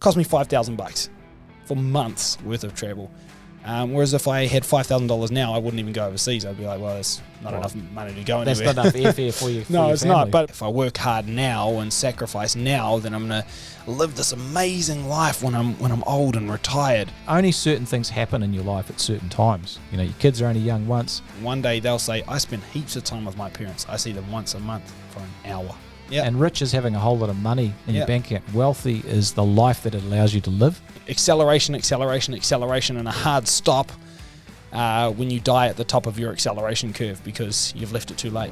Cost me $5,000 for months worth of travel. Whereas if I had $5,000 now, I wouldn't even go overseas. I'd be like, well, that's not enough money to go anywhere. That's not enough airfare for you. No, it's not. But if I work hard now and sacrifice now, then I'm going to live this amazing life when I'm old and retired. Only certain things happen in your life at certain times. You know, your kids are only young once. One day they'll say, I spend heaps of time with my parents. I see them once a month for an hour. Yep. And rich is having a whole lot of money in your bank account. Wealthy is the life that it allows you to live. Acceleration, and a hard stop when you die at the top of your acceleration curve because you've left it too late.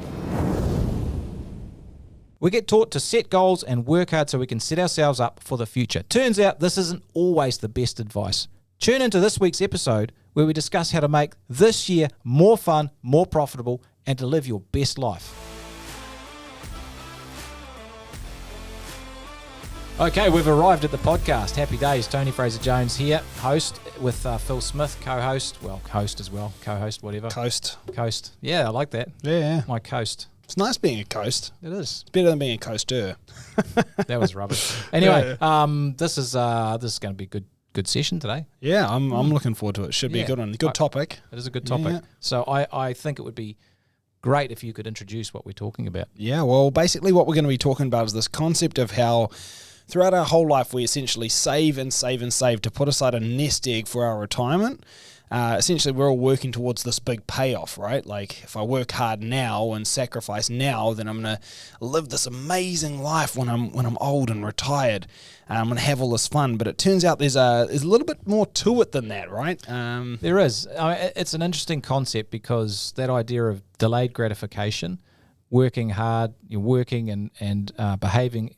We get taught to set goals and work hard so we can set ourselves up for the future. Turns out this isn't always the best advice. Tune into this week's episode where we discuss how to make this year more fun, more profitable, and to live your best life. Okay, we've arrived at the podcast. Happy days. Tony Fraser-Jones here, host with Phil Smith, co-host. Well, host as well. Co-host, whatever. Coast. Yeah, I like that. Yeah. My coast. It's nice being a coast. It is. It's better than being a coaster. That was rubbish. Anyway, this is going to be a good session today. Yeah, I'm looking forward to it. Should be a good one. Good topic. It is a good topic. Yeah. So I think it would be great if you could introduce what we're talking about. Yeah, well, basically what we're going to be talking about is this concept of how throughout our whole life, we essentially save and save and save to put aside a nest egg for our retirement. Essentially, we're all working towards this big payoff, right? Like, if I work hard now and sacrifice now, then I'm going to live this amazing life when I'm old and retired. I'm going to have all this fun. But it turns out there's a little bit more to it than that, right? There is. It's an interesting concept because that idea of delayed gratification, working hard, you're working and behaving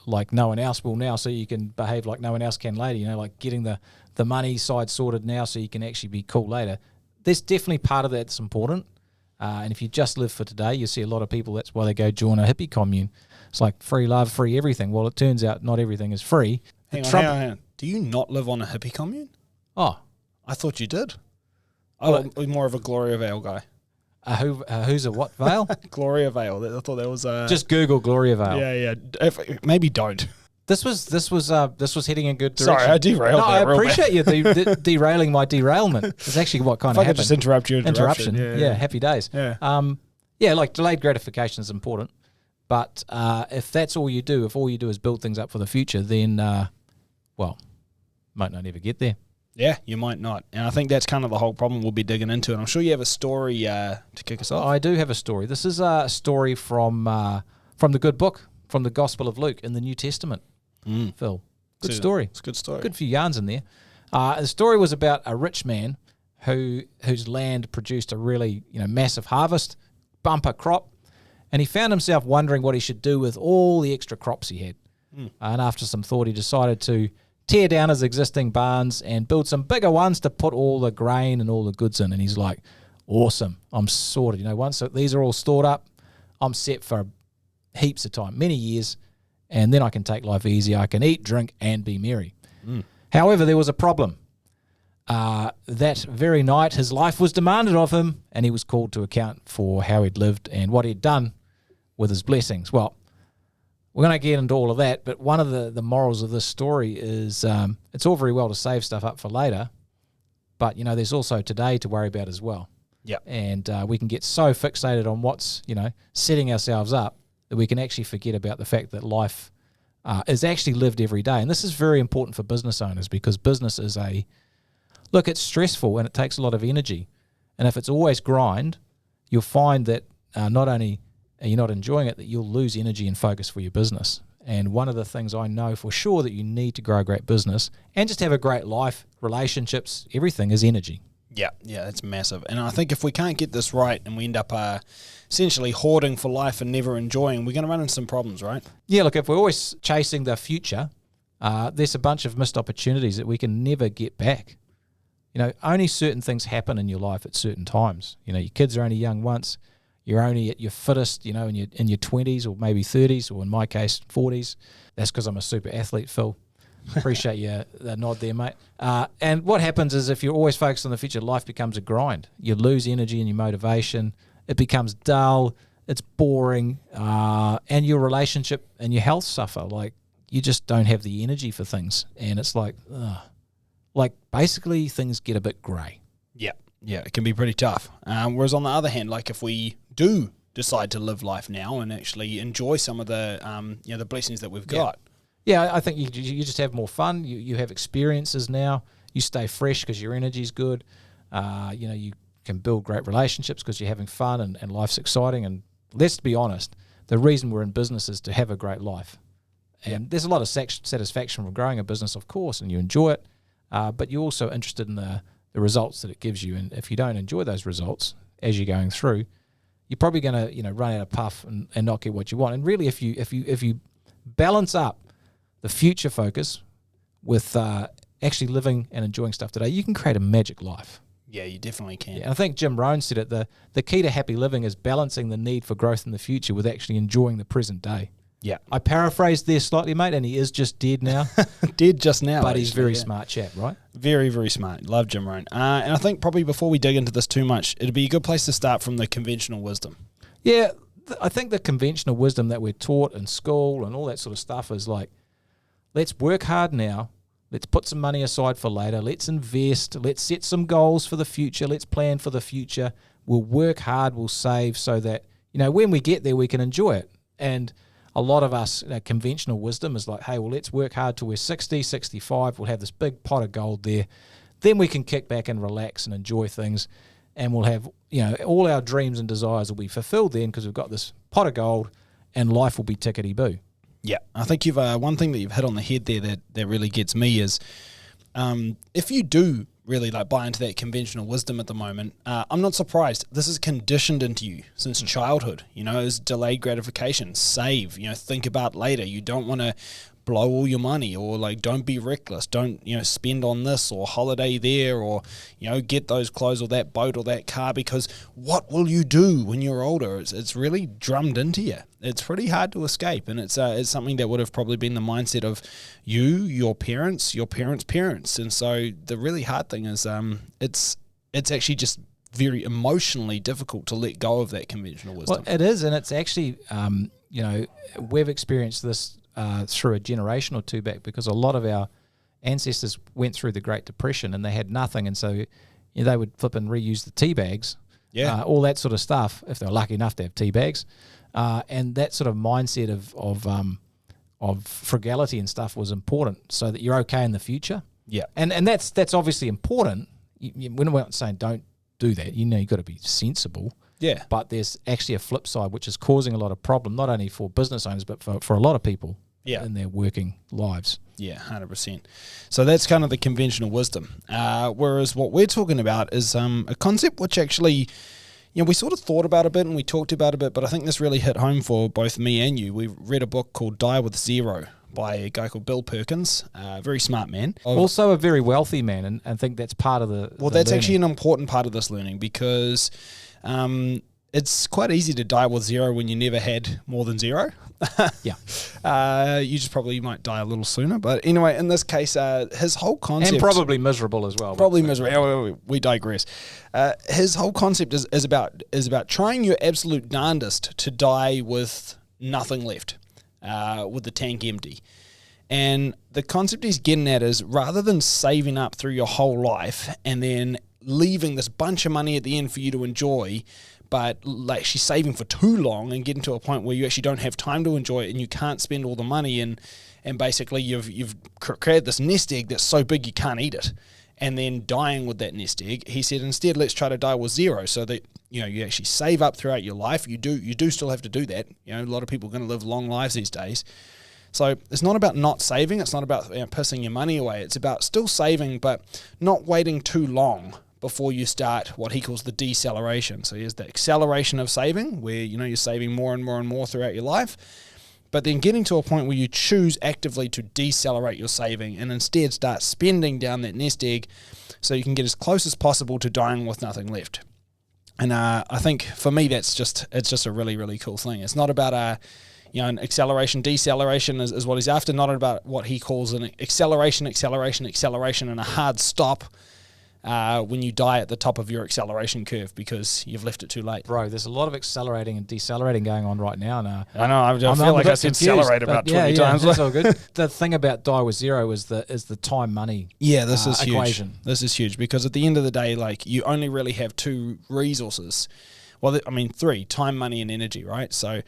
like no one else will now, so you can behave like no one else can later, you know, like getting the money side sorted now so you can actually be cool later. There's definitely part of that that's important. And if you just live for today, you see a lot of people, that's why they go join a hippie commune. It's like free love, free everything. Well, it turns out not everything is free. Hang on. Do you not live on a hippie commune? Oh. I thought you did. I'm more of a Gloria Vale guy. Who's a what Vale? Gloria Vale. I thought that was just Google Gloria Vale. Yeah. Maybe don't. This was heading in good direction. Sorry, I derailed. No, I appreciate you derailing my derailment. It's actually what kind of happened. I could just interrupt your interruption. Yeah, happy days. Yeah. Like delayed gratification is important, but if that's all you do, if all you do is build things up for the future, then might not ever get there. Yeah, you might not. And I think that's kind of the whole problem we'll be digging into. And I'm sure you have a story to kick us off. I do have a story. This is a story from the good book, from the Gospel of Luke in the New Testament. Phil, good story. It's a good story. Good few yarns in there. The story was about a rich man whose land produced a really massive harvest, bumper crop, and he found himself wondering what he should do with all the extra crops he had. And after some thought, he decided to tear down his existing barns and build some bigger ones to put all the grain and all the goods in. And he's like, awesome, I'm sorted. Once these are all stored up, I'm set for heaps of time, many years, and then I can take life easy. I can eat, drink, and be merry. However, there was a problem. That very night, his life was demanded of him, and he was called to account for how he'd lived and what he'd done with his blessings. Well, we're going to get into all of that, but one of the morals of this story is it's all very well to save stuff up for later, but, there's also today to worry about as well. Yeah. And we can get so fixated on what's, setting ourselves up that we can actually forget about the fact that life is actually lived every day. And this is very important for business owners because business is it's stressful and it takes a lot of energy. And if it's always grind, you'll find that not only are you not enjoying it, that you'll lose energy and focus for your business. And one of the things I know for sure that you need to grow a great business and just have a great life, relationships, everything is energy. Yeah, it's massive. And I think if we can't get this right and we end up essentially hoarding for life and never enjoying, we're going to run into some problems, right? Yeah, look, if we're always chasing the future, there's a bunch of missed opportunities that we can never get back. Only certain things happen in your life at certain times. Your kids are only young once. You're only at your fittest, in your 20s or maybe 30s, or in my case, 40s. That's because I'm a super athlete, Phil. Appreciate you the nod there, mate. And what happens is if you're always focused on the future, life becomes a grind. You lose energy and your motivation. It becomes dull. It's boring. And your relationship and your health suffer. Like, you just don't have the energy for things, and it's like basically things get a bit grey. Yeah, it can be pretty tough. Whereas on the other hand, like if we do decide to live life now and actually enjoy some of the the blessings that we've got. Yeah, I think you just have more fun. You have experiences now. You stay fresh because your energy's good. You can build great relationships because you're having fun and life's exciting. And let's be honest, the reason we're in business is to have a great life. And there's a lot of satisfaction from growing a business, of course, and you enjoy it. But you're also interested in the results that it gives you. And if you don't enjoy those results as you're going through, you're probably going to run out of puff and not get what you want. And really, if you balance up the future focus with actually living and enjoying stuff today, you can create a magic life. Yeah, you definitely can. Yeah, I think Jim Rohn said it, the key to happy living is balancing the need for growth in the future with actually enjoying the present day. Yeah. I paraphrased there slightly, mate, and he is just dead now. Dead just now. But he's very smart chap, right? Very, very smart. Love Jim Rohn. And I think probably before we dig into this too much, it'd be a good place to start from the conventional wisdom. Yeah, I think the conventional wisdom that we're taught in school and all that sort of stuff is like, let's work hard now. Let's put some money aside for later. Let's invest. Let's set some goals for the future. Let's plan for the future. We'll work hard. We'll save so that, when we get there, we can enjoy it. And a lot of us, conventional wisdom is like, hey, well, let's work hard till we're 60, 65. We'll have this big pot of gold there. Then we can kick back and relax and enjoy things. And we'll have, all our dreams and desires will be fulfilled then because we've got this pot of gold and life will be tickety-boo. Yeah, I think you've one thing that you've hit on the head there that really gets me is if you do really buy into that conventional wisdom at the moment, I'm not surprised. This is conditioned into you since childhood. Is delayed gratification, save. Think about later. You don't want to blow all your money, or don't be reckless. Don't spend on this or holiday there, or get those clothes or that boat or that car, because what will you do when you're older? It's really drummed into you. It's pretty hard to escape, and it's something that would have probably been the mindset of you, your parents' parents. And so the really hard thing is it's actually just very emotionally difficult to let go of that conventional wisdom. Well, it is, and it's actually we've experienced this through a generation or two back, because a lot of our ancestors went through the Great Depression and they had nothing, and so they would flip and reuse the tea bags, all that sort of stuff, if they were lucky enough to have tea bags, and that sort of mindset of frugality and stuff was important, so that you're okay in the future. Yeah, and that's obviously important. We're not saying don't do that. You've got to be sensible. Yeah, but there's actually a flip side, which is causing a lot of problem, not only for business owners, but for a lot of people in their working lives. Yeah, 100%. So that's kind of the conventional wisdom. Whereas what we're talking about is a concept which actually, we sort of thought about a bit and we talked about a bit, but I think this really hit home for both me and you. We read a book called Die with Zero by a guy called Bill Perkins, a very smart man. Also a very wealthy man, and I think that's part of the that's learning. Actually an important part of this learning, because it's quite easy to die with zero when you never had more than zero. Yeah. You just probably might die a little sooner. But anyway, in this case, his whole concept... And probably miserable as well. Probably miserable. We digress. His whole concept is about trying your absolute darndest to die with nothing left, with the tank empty. And the concept he's getting at is, rather than saving up through your whole life and then leaving this bunch of money at the end for you to enjoy, but she's saving for too long and getting to a point where you actually don't have time to enjoy it and you can't spend all the money, and basically you've created this nest egg that's so big you can't eat it, and then dying with that nest egg. He said, instead, let's try to die with zero, so that you actually save up throughout your life. You do still have to do that. A lot of people are going to live long lives these days. So it's not about not saving. It's not about pissing your money away. It's about still saving, but not waiting too long before you start what he calls the deceleration. So here's the acceleration of saving, where you're saving more and more and more throughout your life, but then getting to a point where you choose actively to decelerate your saving and instead start spending down that nest egg, so you can get as close as possible to dying with nothing left. And I think for me it's just a really, really cool thing. It's not about an acceleration, deceleration is what he's after, not about what he calls an acceleration, and a hard stop. when you die at the top of your acceleration curve because you've left it too late. Bro, there's a lot of accelerating and decelerating going on right now. And, I know. I feel like I said accelerate about 20 times. That's all good. The thing about die with zero is the time money. Yeah, this is equation. Huge. This is huge because at the end of the day, like you only really have two resources. Well, I mean, three: time, money, and energy. Right. So,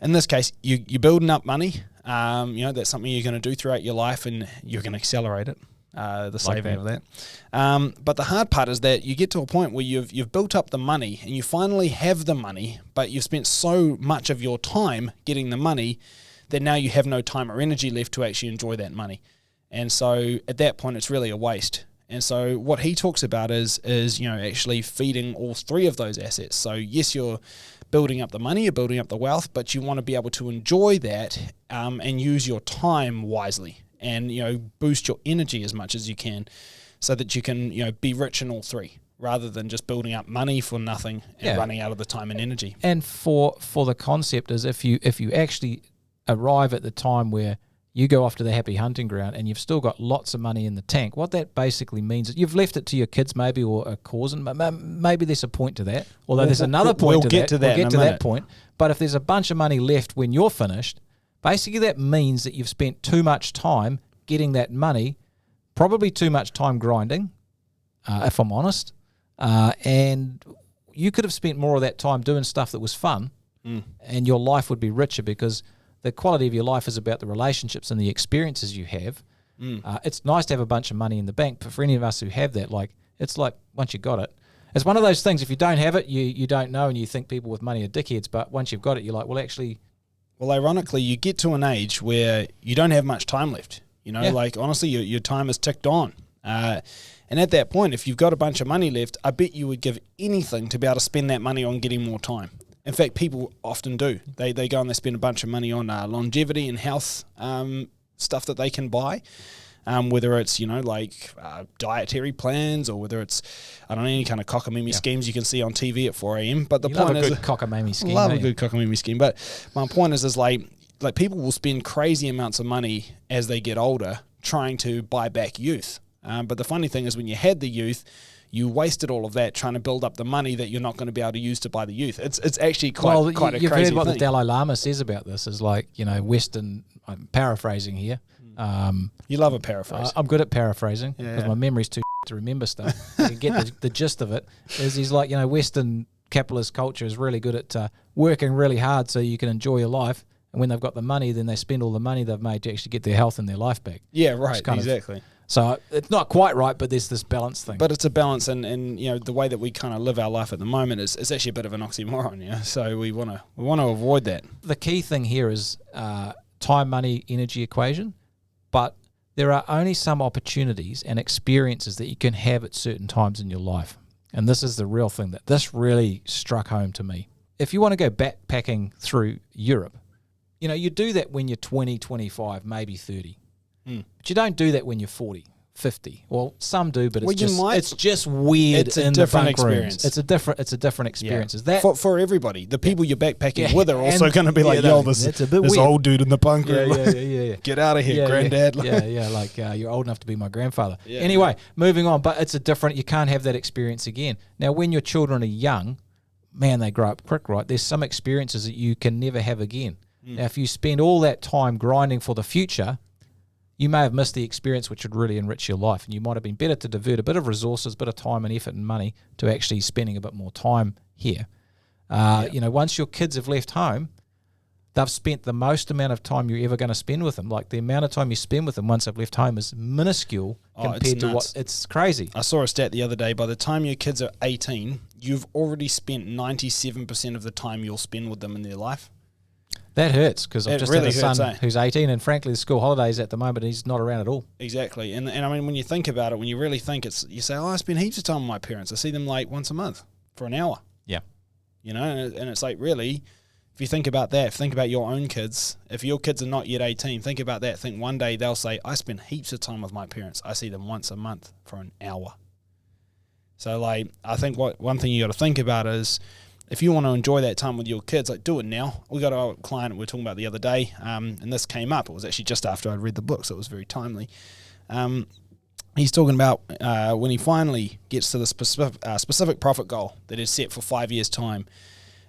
in this case, you're building up money. That's something you're going to do throughout your life, and you're going to accelerate it. The saving of that. But the hard part is that you get to a point where you've built up the money and you finally have the money, but you've spent so much of your time getting the money that now you have no time or energy left to actually enjoy that money. And so at that point, it's really a waste. And so what he talks about is actually feeding all three of those assets. So yes, you're building up the money, you're building up the wealth, but you want to be able to enjoy that and use your time wisely. And boost your energy as much as you can, so that you can be rich in all three, rather than just building up money for nothing and running out of the time and energy. And for the concept is if you actually arrive at the time where you go off to the happy hunting ground and you've still got lots of money in the tank, what that basically means is you've left it to your kids maybe or a cause, and maybe there's a point to that. Although there's another point to that. We'll get to that point. But if there's a bunch of money left when you're finished, basically, that means that you've spent too much time getting that money, probably too much time grinding, if I'm honest. And you could have spent more of that time doing stuff that was fun, and your life would be richer because the quality of your life is about the relationships and the experiences you have. It's nice to have a bunch of money in the bank, but for any of us who have that, it's like once you got it, it's one of those things, if you don't have it, you don't know, and you think people with money are dickheads, but once you've got it, you're like, well, actually... Well, ironically, you get to an age where you don't have much time left. Honestly, your time is ticked on. And at that point, if you've got a bunch of money left, I bet you would give anything to be able to spend that money on getting more time. In fact, people often do. They go and they spend a bunch of money on longevity and health stuff that they can buy. Whether it's, dietary plans or whether it's, any kind of cockamamie schemes you can see on TV at 4 a.m. But the point is... a good cockamamie scheme. Love a good cockamamie scheme. But my point is like people will spend crazy amounts of money as they get older trying to buy back youth. But the funny thing is when you had the youth, you wasted all of that trying to build up the money that you're not going to be able to use to buy the youth. It's actually quite a crazy thing. You've heard what the Dalai Lama says about this is Western, I'm paraphrasing here. You love a paraphrase. I'm good at paraphrasing because my memory's too to remember stuff. You can get the gist of it. He's like, Western capitalist culture is really good at working really hard so you can enjoy your life. And when they've got the money, then they spend all the money they've made to actually get their health and their life back. Yeah, right, exactly. So it's not quite right, but there's this balance thing. But it's a balance, and the way that we kind of live our life at the moment is actually a bit of an oxymoron, So we want to avoid that. The key thing here is time, money, energy equation, but there are only some opportunities and experiences that you can have at certain times in your life. And this is the real thing that this really struck home to me. If you want to go backpacking through Europe, you do that when you're 20, 25, maybe 30. But you don't do that when you're 40, 50. Well, some do, but it's just weird. It's a different experience. It's a different experience. Yeah. Is that for everybody? The people you're backpacking with are also going to be like, yo, this old dude in the bunker. Yeah. Get out of here, granddad. You're old enough to be my grandfather. Yeah. Anyway, moving on. But it's a different. You can't have that experience again. Now, when your children are young, man, they grow up quick, right? There's some experiences that you can never have again. Now, if you spend all that time grinding for the future, you may have missed the experience which would really enrich your life, and you might have been better to divert a bit of resources, a bit of time and effort and money to actually spending a bit more time here. Once your kids have left home, they've spent the most amount of time you're ever going to spend with them. Like the amount of time you spend with them once they've left home is minuscule compared to what it's crazy. I saw a stat the other day. By the time your kids are 18, you've already spent 97% of the time you'll spend with them in their life. That hurts because I've just really had a son who's 18, and frankly, the school holidays at the moment, he's not around at all. Exactly. And I mean, when you think about it, when you really think, you say, I spend heaps of time with my parents. I see them like once a month for an hour. Yeah. And it's like, really, if you think about that, think about your own kids. If your kids are not yet 18, think about that. Think one day they'll say, I spend heaps of time with my parents. I see them once a month for an hour. So, I think one thing you got to think about is, if you want to enjoy that time with your kids, do it now. We got a client we were talking about the other day, and this came up. It was actually just after I'd read the book, so it was very timely. he's talking about when he finally gets to the specific profit goal that is set for 5 years' time.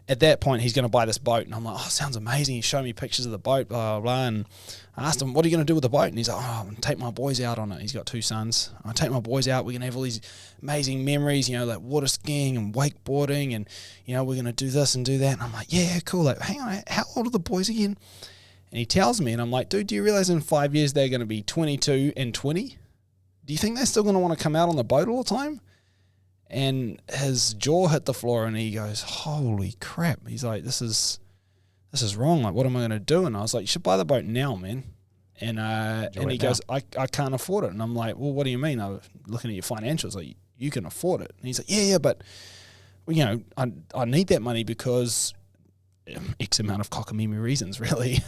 At that point, he's going to buy this boat. And I'm like, oh, sounds amazing. He showed me pictures of the boat, blah, blah, blah. And I asked him, what are you going to do with the boat? And he's like, oh, I'm going to take my boys out on it. He's got 2 sons. I'll take my boys out. We're going to have all these amazing memories, like water skiing and wakeboarding. And, we're going to do this and do that. And I'm like, yeah, cool. Like, hang on, how old are the boys again? And he tells me, and I'm like, dude, do you realize in 5 years they're going to be 22 and 20? Do you think they're still going to want to come out on the boat all the time? And his jaw hit the floor and he goes, holy crap. He's like, this is wrong. Like, what am I going to do? And I was like, you should buy the boat now, man. And he goes, I can't afford it. And I'm like, well, what do you mean? I was looking at your financials. Like, you can afford it. And he's like, yeah, but, I need that money because X amount of cockamamie reasons, really.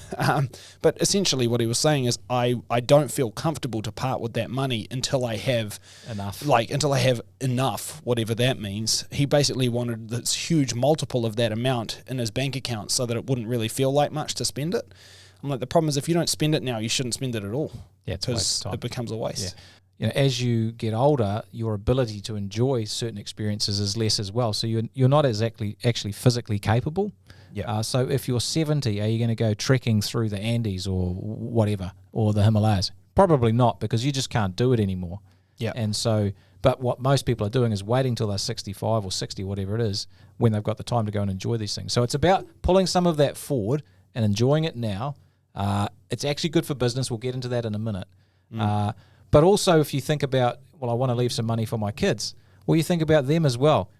But essentially what he was saying is I don't feel comfortable to part with that money until I have enough. Until I have enough, whatever that means. He basically wanted this huge multiple of that amount in his bank account so that it wouldn't really feel like much to spend it. I'm like, the problem is if you don't spend it now, you shouldn't spend it at all. Yeah, it's a waste of time. It becomes a waste. Yeah. As you get older, your ability to enjoy certain experiences is less as well. So you're not actually physically capable. Yeah. So if you're 70, are you going to go trekking through the Andes or whatever, or the Himalayas? Probably not, because you just can't do it anymore. Yeah. And so, but what most people are doing is waiting till they're 65 or 60, whatever it is, when they've got the time to go and enjoy these things. So it's about pulling some of that forward and enjoying it now. It's actually good for business. We'll get into that in a minute. But also, if you think about, well, I want to leave some money for my kids. Well, you think about them as well.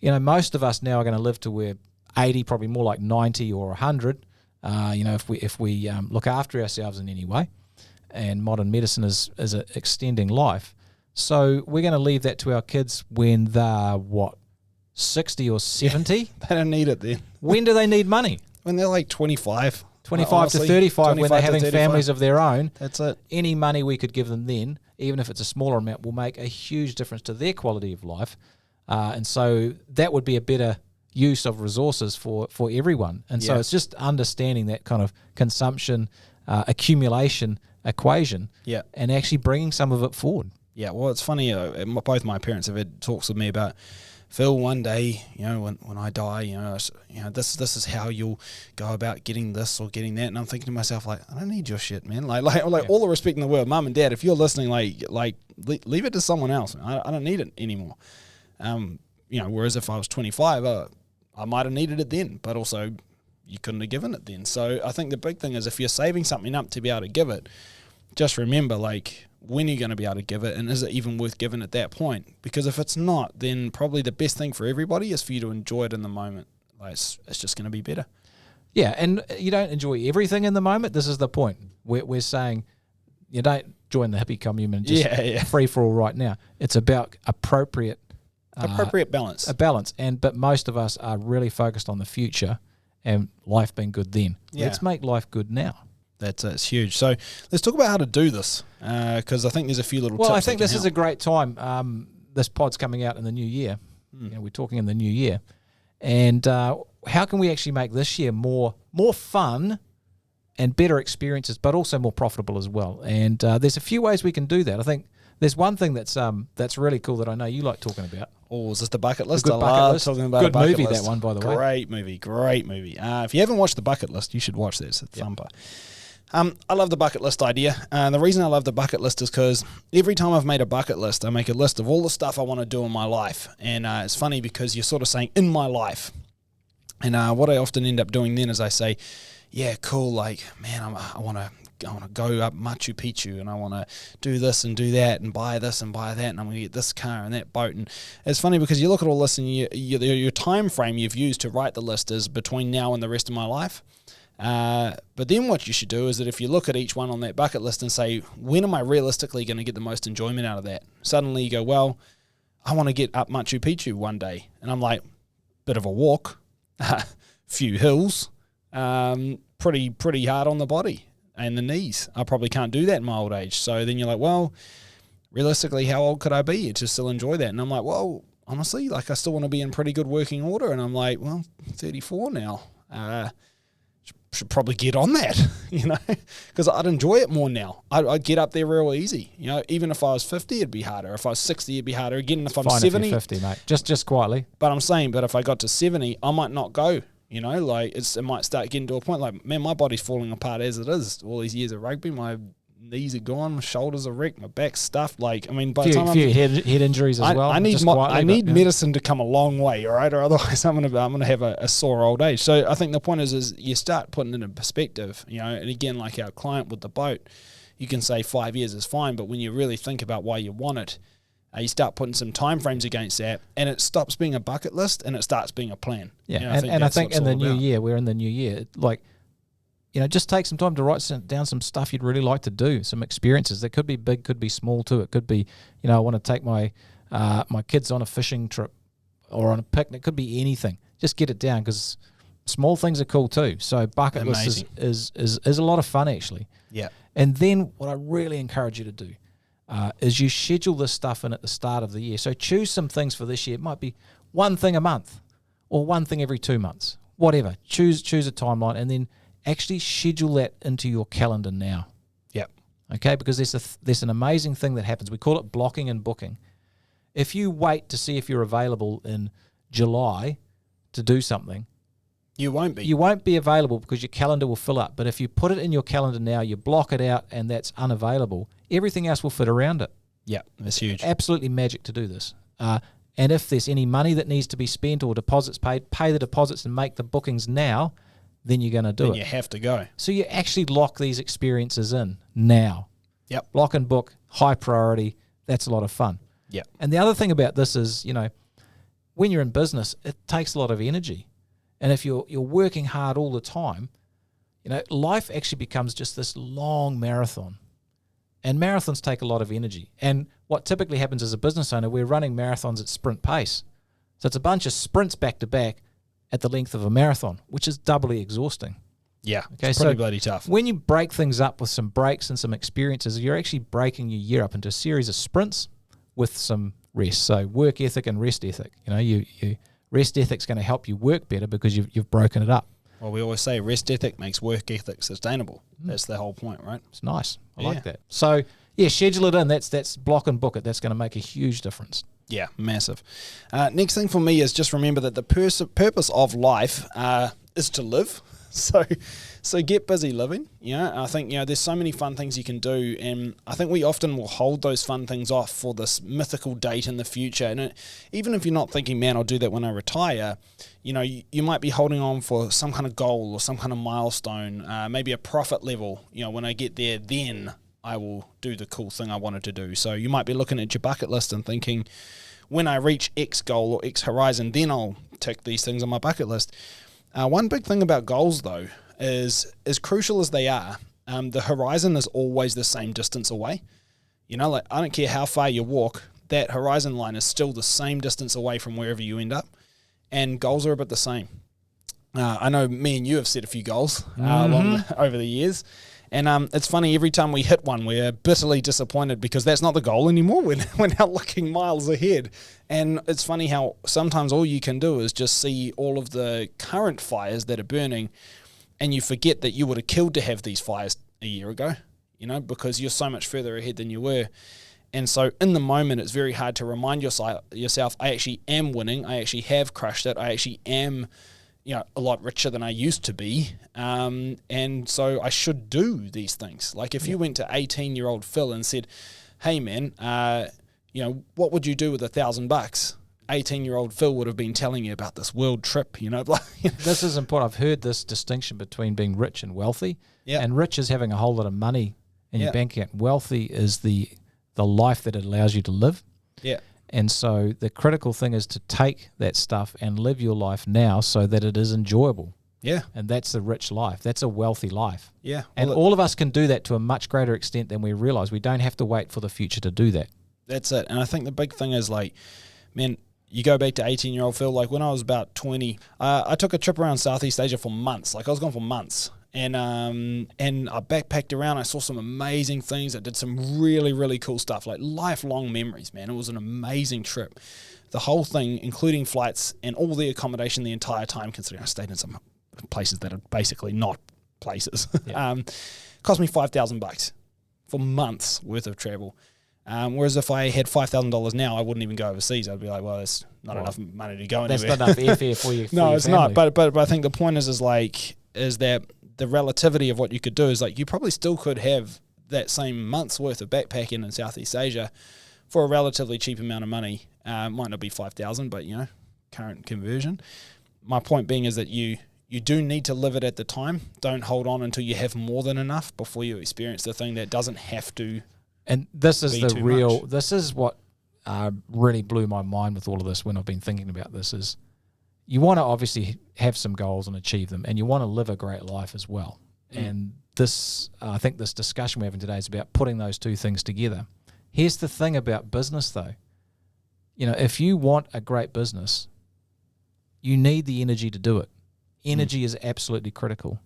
Most of us now are going to live to where 80, probably more like 90 or 100. If we look after ourselves in any way, and modern medicine is extending life. So we're going to leave that to our kids when they're 60 or 70. They don't need it then. When do they need money? When they're like 25. 25 to 35, when they're having families of their own. That's it. Any money we could give them then, even if it's a smaller amount, will make a huge difference to their quality of life. And so that would be a better use of resources for everyone. And so it's just understanding that kind of consumption, accumulation equation, and actually bringing some of it forward. Yeah, well, it's funny. Both my parents have had talks with me about, Phil, one day, when I die, this is how you'll go about getting this or getting that. And I'm thinking to myself, like, I don't need your shit, man. Like all the respect in the world, Mum and Dad, if you're listening, like leave it to someone else. I don't need it anymore. Whereas if I was 25, I might have needed it then, but also you couldn't have given it then. So I think the big thing is if you're saving something up to be able to give it, just remember, when are you going to be able to give it, and is it even worth giving at that point? Because if it's not, then probably the best thing for everybody is for you to enjoy it in the moment. It's just going to be better. Yeah, and you don't enjoy everything in the moment. This is the point. We're saying you don't join the hippie commune and just free for all right now. It's about appropriate balance. A balance. But most of us are really focused on the future and life being good then. Yeah. Let's make life good now. It's huge. So let's talk about how to do this, because I think there's a few little tips. Well, I think this is a great time. This pod's coming out in the new year. We're talking in the new year. And how can we actually make this year more fun and better experiences, but also more profitable as well? And there's a few ways we can do that. I think there's one thing that's really cool that I know you like talking about. Oh, is this the bucket list? I love talking about good movie, list. that one, by the way. Great movie. If you haven't watched The Bucket List, you should watch that. It's a thumper. I love the bucket list idea. The reason I love the bucket list is because every time I've made a bucket list, I make a list of all the stuff I want to do in my life. And it's funny because you're sort of saying, in my life. And what I often end up doing then is I say, yeah, cool, like, man, I want to go up Machu Picchu, and I want to do this and do that and buy this and buy that, and I'm going to get this car and that boat. And it's funny because you look at all this and your time frame you've used to write the list is between now and the rest of my life. But then what you should do is that if you look at each one on that bucket list and say, when am I realistically going to get the most enjoyment out of that? Suddenly you go, well, I want to get up Machu Picchu one day. And I'm like, bit of a walk, few hills, pretty hard on the body and the knees. I probably can't do that in my old age. So then you're like, well, realistically, how old could I be to still enjoy that? And I'm like, well, honestly, I still want to be in pretty good working order. And I'm like, well, 34 now. should probably get on that, because I'd enjoy it more now. I'd get up there real easy. Even if I was 50, it'd be harder. If I was 60, it'd be harder. Again, if I'm Fine 70, if you're 50, mate. Just quietly. But I'm saying, if I got to 70, I might not go. It might start getting to a point like, man, my body's falling apart as it is. All these years of rugby, my knees are gone, my shoulders are wrecked, my back's stuffed. By the time few head injuries as well. I need medicine to come a long way, all right, or otherwise I'm gonna have a sore old age. So I think the point is you start putting it in perspective, and again, like our client with the boat, you can say 5 years is fine, but when you really think about why you want it, you start putting some time frames against that, and it stops being a bucket list and it starts being a plan. Yeah, I think in the new year, we're in the new year, just take some time to write down some stuff you'd really like to do, some experiences. That could be big, could be small too. It could be, I want to take my kids on a fishing trip or on a picnic. It could be anything. Just get it down, because small things are cool too. So bucket list is a lot of fun, actually. Yeah. And then what I really encourage you to do is you schedule this stuff in at the start of the year. So choose some things for this year. It might be one thing a month or one thing every 2 months, whatever. Choose a timeline, and then actually schedule that into your calendar now. Yep. Okay, because there's an amazing thing that happens. We call it blocking and booking. If you wait to see if you're available in July to do something, you won't be. You won't be available, because your calendar will fill up. But if you put it in your calendar now, you block it out, and that's unavailable, everything else will fit around it. Yeah, that's huge. Absolutely magic to do this. And if there's any money that needs to be spent or deposits paid, pay the deposits and make the bookings now. Then you're going to do it. Then you have to go. So you actually lock these experiences in now. Yep. Block and book, high priority. That's a lot of fun. Yep. And the other thing about this is, when you're in business, it takes a lot of energy. And if you're working hard all the time, life actually becomes just this long marathon. And marathons take a lot of energy. And what typically happens as a business owner, we're running marathons at sprint pace. So it's a bunch of sprints back to back at the length of a marathon, which is doubly exhausting. Yeah, okay, it's pretty bloody tough. When you break things up with some breaks and some experiences, you're actually breaking your year up into a series of sprints with some rest. So work ethic and rest ethic. You rest ethic's going to help you work better because you've broken it up. Well, we always say rest ethic makes work ethic sustainable. That's the whole point, right? It's nice. I like that. So, schedule it in. That's block and book it. That's going to make a huge difference. Yeah, massive. Next thing for me is just remember that the purpose of life is to live. So get busy living. I think there's so many fun things you can do, and I think we often will hold those fun things off for this mythical date in the future. And even if you're not thinking, man, I'll do that when I retire, you might be holding on for some kind of goal or some kind of milestone, maybe a profit level. When I get there, then I will do the cool thing I wanted to do. So you might be looking at your bucket list and thinking, when I reach X goal or X horizon, then I'll tick these things on my bucket list. One big thing about goals, though, is as crucial as they are, the horizon is always the same distance away. I don't care how far you walk, that horizon line is still the same distance away from wherever you end up, and goals are about the same. I know me and you have set a few goals over the years, and it's funny, every time we hit one, we're bitterly disappointed because that's not the goal anymore. We're now looking miles ahead. And it's funny how sometimes all you can do is just see all of the current fires that are burning, and you forget that you would have killed to have these fires a year ago, because you're so much further ahead than you were. And so in the moment, it's very hard to remind yourself, I actually am winning. I actually have crushed it. I actually am a lot richer than I used to be. And so I should do these things. Like if you went to 18-year-old Phil and said, hey man, what would you do with $1,000? 18-year-old Phil would have been telling you about this world trip, This is important. I've heard this distinction between being rich and wealthy. Yeah. And rich is having a whole lot of money in your bank account. Wealthy is the life that it allows you to live. Yeah. And so the critical thing is to take that stuff and live your life now so that it is enjoyable. Yeah. And that's a rich life. That's a wealthy life. Yeah. And all of us can do that to a much greater extent than we realize. We don't have to wait for the future to do that. That's it. And I think the big thing is man, you go back to 18-year-old Phil, when I was about 20, I took a trip around Southeast Asia for months. I was gone for months. And I backpacked around. I saw some amazing things. I did some really, really cool stuff, lifelong memories, man. It was an amazing trip. The whole thing, including flights and all the accommodation the entire time, considering I stayed in some places that are basically not places. Yeah. Cost me $5,000 for months worth of travel. Whereas if I had $5,000 now, I wouldn't even go overseas. I'd be like, well, that's not enough money to go anywhere. That's not enough airfare for you. No, your it's family. not. But I think the point is that the relativity of what you could do is like you probably still could have that same month's worth of backpacking in Southeast Asia for a relatively cheap amount of money. Might not be 5,000, but current conversion. My point being is that you do need to live it at the time. Don't hold on until you have more than enough before you experience the thing that doesn't have to. And this is be too much. This is what really blew my mind with all of this when I've been thinking about this is you want to obviously have some goals and achieve them, and you want to live a great life as well. And this, I think this discussion we're having today is about putting those two things together. Here's the thing about business though. If you want a great business, you need the energy to do it. Energy is absolutely critical.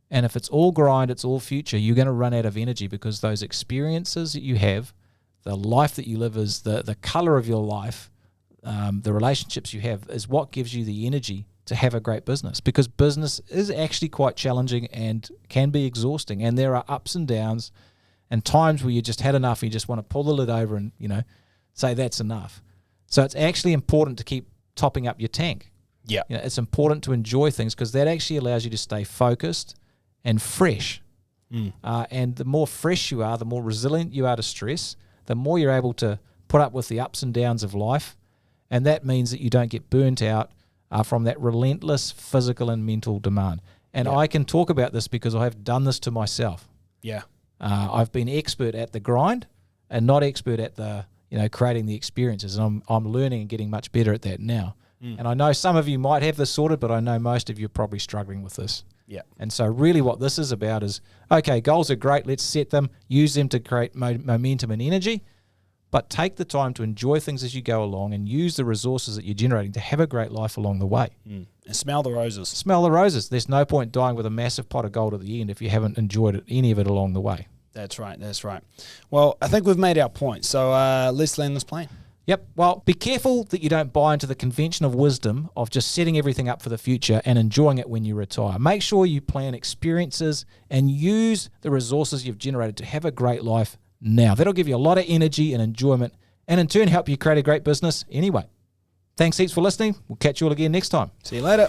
And if it's all grind, it's all future, you're going to run out of energy because those experiences that you have, the life that you live is the color of your life, the relationships you have is what gives you the energy to have a great business, because business is actually quite challenging and can be exhausting. And there are ups and downs and times where you just had enough. You just want to pull the lid over and, say that's enough. So it's actually important to keep topping up your tank. Yeah. It's important to enjoy things because that actually allows you to stay focused and fresh. And the more fresh you are, the more resilient you are to stress, the more you're able to put up with the ups and downs of life. And that means that you don't get burnt out from that relentless physical and mental demand. And I can talk about this because I have done this to myself. Yeah. I've been expert at the grind and not expert at the, creating the experiences. And I'm learning and getting much better at that now. And I know some of you might have this sorted, but I know most of you are probably struggling with this. Yeah. And so really what this is about is, okay, goals are great. Let's set them, use them to create momentum and energy, but take the time to enjoy things as you go along and use the resources that you're generating to have a great life along the way. And smell the roses. Smell the roses. There's no point dying with a massive pot of gold at the end if you haven't enjoyed any of it along the way. That's right. Well, I think we've made our point. So let's land this plane. Yep. Well, be careful that you don't buy into the convention of wisdom of just setting everything up for the future and enjoying it when you retire. Make sure you plan experiences and use the resources you've generated to have a great life now. That'll give you a lot of energy and enjoyment and in turn help you create a great business anyway. Thanks heaps for listening. We'll catch you all again next time. See you later.